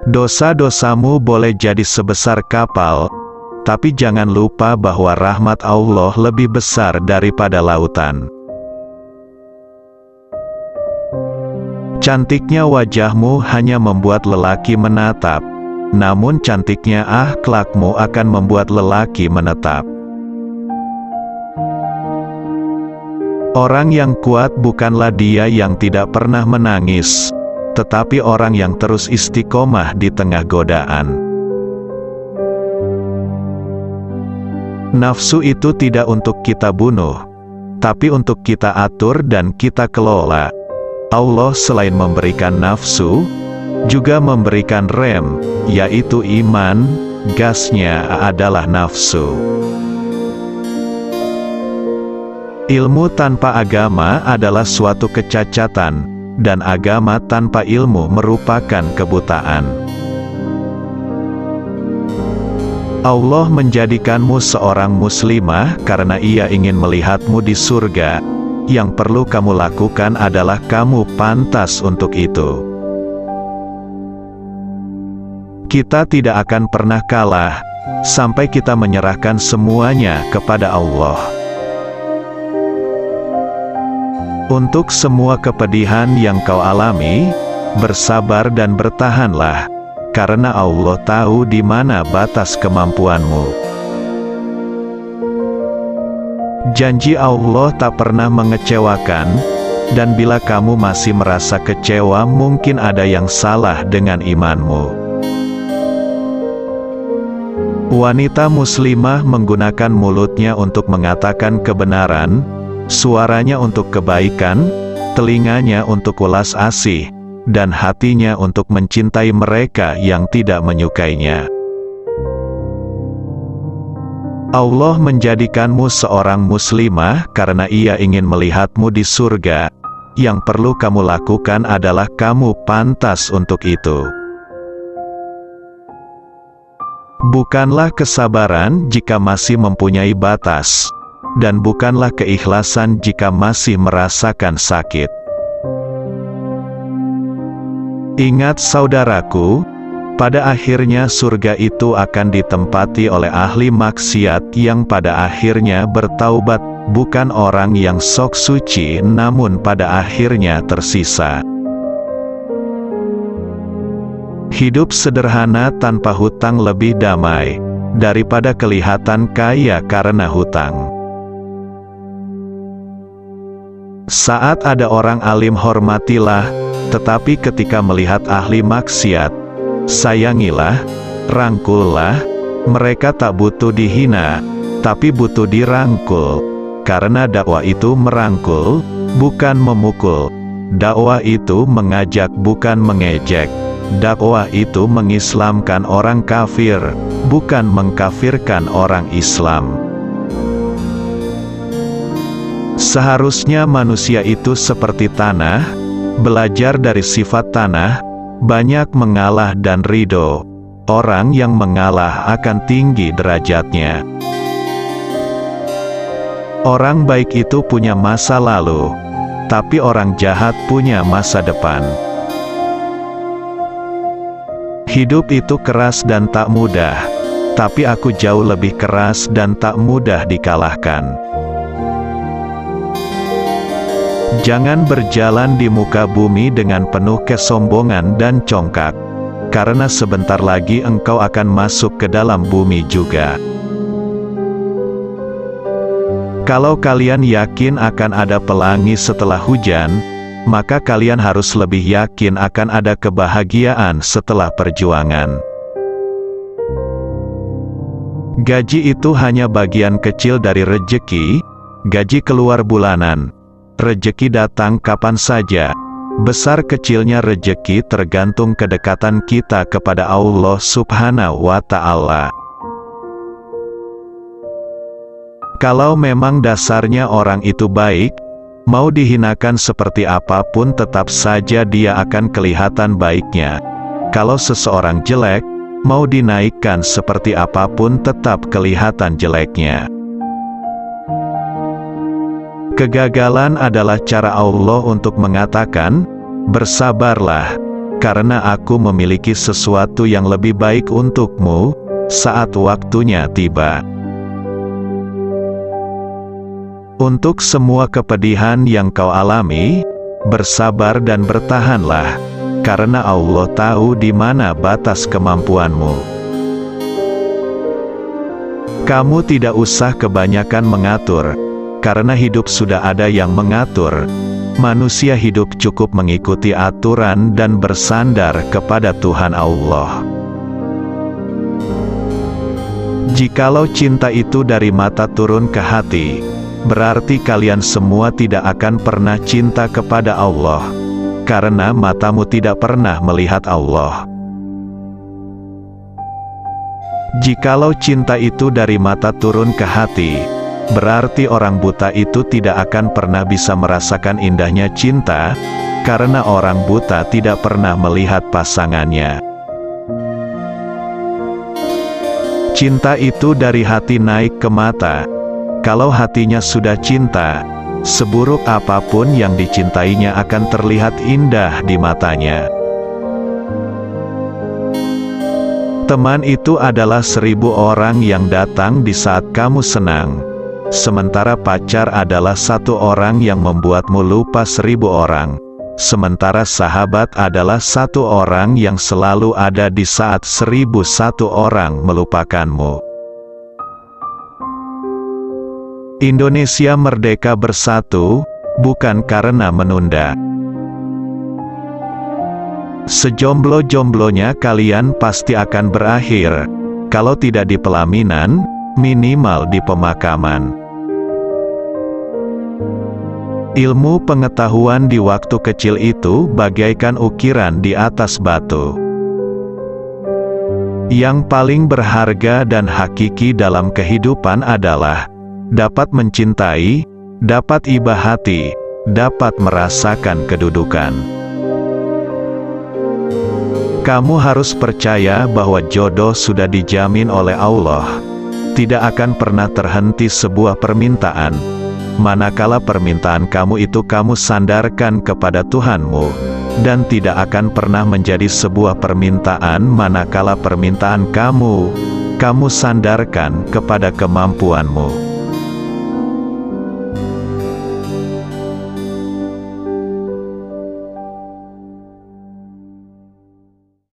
Dosa-dosamu boleh jadi sebesar kapal, tapi jangan lupa bahwa rahmat Allah lebih besar daripada lautan. Cantiknya wajahmu hanya membuat lelaki menatap, namun cantiknya akhlakmu akan membuat lelaki menetap. Orang yang kuat bukanlah dia yang tidak pernah menangis, tetapi orang yang terus istiqomah di tengah godaan. Nafsu itu tidak untuk kita bunuh, tapi untuk kita atur dan kita kelola. Allah selain memberikan nafsu, juga memberikan rem, yaitu iman. Gasnya adalah nafsu. Ilmu tanpa agama adalah suatu kecacatan, dan agama tanpa ilmu merupakan kebutaan. Allah menjadikanmu seorang muslimah karena Ia ingin melihatmu di surga. Yang perlu kamu lakukan adalah kamu pantas untuk itu. Kita tidak akan pernah kalah, sampai kita menyerahkan semuanya kepada Allah. Untuk semua kepedihan yang kau alami, bersabar dan bertahanlah, karena Allah tahu di mana batas kemampuanmu. Janji Allah tak pernah mengecewakan, dan bila kamu masih merasa kecewa, mungkin ada yang salah dengan imanmu. Wanita muslimah menggunakan mulutnya untuk mengatakan kebenaran, suaranya untuk kebaikan, telinganya untuk welas asih, dan hatinya untuk mencintai mereka yang tidak menyukainya. Allah menjadikanmu seorang muslimah karena Ia ingin melihatmu di surga. Yang perlu kamu lakukan adalah kamu pantas untuk itu. Bukanlah kesabaran jika masih mempunyai batas, dan bukanlah keikhlasan jika masih merasakan sakit. Ingat saudaraku, pada akhirnya surga itu akan ditempati oleh ahli maksiat yang pada akhirnya bertaubat, bukan orang yang sok suci namun pada akhirnya tersisa. Hidup sederhana tanpa hutang lebih damai daripada kelihatan kaya karena hutang. Saat ada orang alim hormatilah, tetapi ketika melihat ahli maksiat, sayangilah, rangkullah. Mereka tak butuh dihina, tapi butuh dirangkul, karena dakwah itu merangkul, bukan memukul. Dakwah itu mengajak, bukan mengejek. Dakwah itu mengislamkan orang kafir, bukan mengkafirkan orang Islam. Seharusnya manusia itu seperti tanah, belajar dari sifat tanah, banyak mengalah dan ridho. Orang yang mengalah akan tinggi derajatnya. Orang baik itu punya masa lalu, tapi orang jahat punya masa depan. Hidup itu keras dan tak mudah, tapi aku jauh lebih keras dan tak mudah dikalahkan. Jangan berjalan di muka bumi dengan penuh kesombongan dan congkak, karena sebentar lagi engkau akan masuk ke dalam bumi juga. Kalau kalian yakin akan ada pelangi setelah hujan, maka kalian harus lebih yakin akan ada kebahagiaan setelah perjuangan. Gaji itu hanya bagian kecil dari rejeki. Gaji keluar bulanan, rejeki datang kapan saja. Besar kecilnya rejeki tergantung kedekatan kita kepada Allah Subhanahu wa Ta'ala. Kalau memang dasarnya orang itu baik, mau dihinakan seperti apapun tetap saja dia akan kelihatan baiknya. Kalau seseorang jelek, mau dinaikkan seperti apapun tetap kelihatan jeleknya. Kegagalan adalah cara Allah untuk mengatakan, bersabarlah, karena aku memiliki sesuatu yang lebih baik untukmu, saat waktunya tiba. Untuk semua kepedihan yang kau alami, bersabar dan bertahanlah, karena Allah tahu di mana batas kemampuanmu. Kamu tidak usah kebanyakan mengatur, karena hidup sudah ada yang mengatur. Manusia hidup cukup mengikuti aturan dan bersandar kepada Tuhan Allah. Jikalau cinta itu dari mata turun ke hati, berarti kalian semua tidak akan pernah cinta kepada Allah, karena matamu tidak pernah melihat Allah. Jikalau cinta itu dari mata turun ke hati, berarti orang buta itu tidak akan pernah bisa merasakan indahnya cinta, karena orang buta tidak pernah melihat pasangannya. Cinta itu dari hati naik ke mata. Kalau hatinya sudah cinta, seburuk apapun yang dicintainya akan terlihat indah di matanya. Teman itu adalah 1000 orang yang datang di saat kamu senang. Sementara pacar adalah 1 orang yang membuatmu lupa 1000 orang. Sementara sahabat adalah 1 orang yang selalu ada di saat 1001 orang melupakanmu. Indonesia merdeka bersatu, bukan karena menunda. Sejomblo-jomblonya kalian pasti akan berakhir, kalau tidak di pelaminan, minimal di pemakaman. Ilmu pengetahuan di waktu kecil itu bagaikan ukiran di atas batu. Yang paling berharga dan hakiki dalam kehidupan adalah dapat mencintai, dapat iba hati, dapat merasakan kedudukan. Kamu harus percaya bahwa jodoh sudah dijamin oleh Allah. Tidak akan pernah terhenti sebuah permintaan, manakala permintaan kamu itu kamu sandarkan kepada Tuhanmu, dan tidak akan pernah menjadi sebuah permintaan manakala permintaan kamu sandarkan kepada kemampuanmu.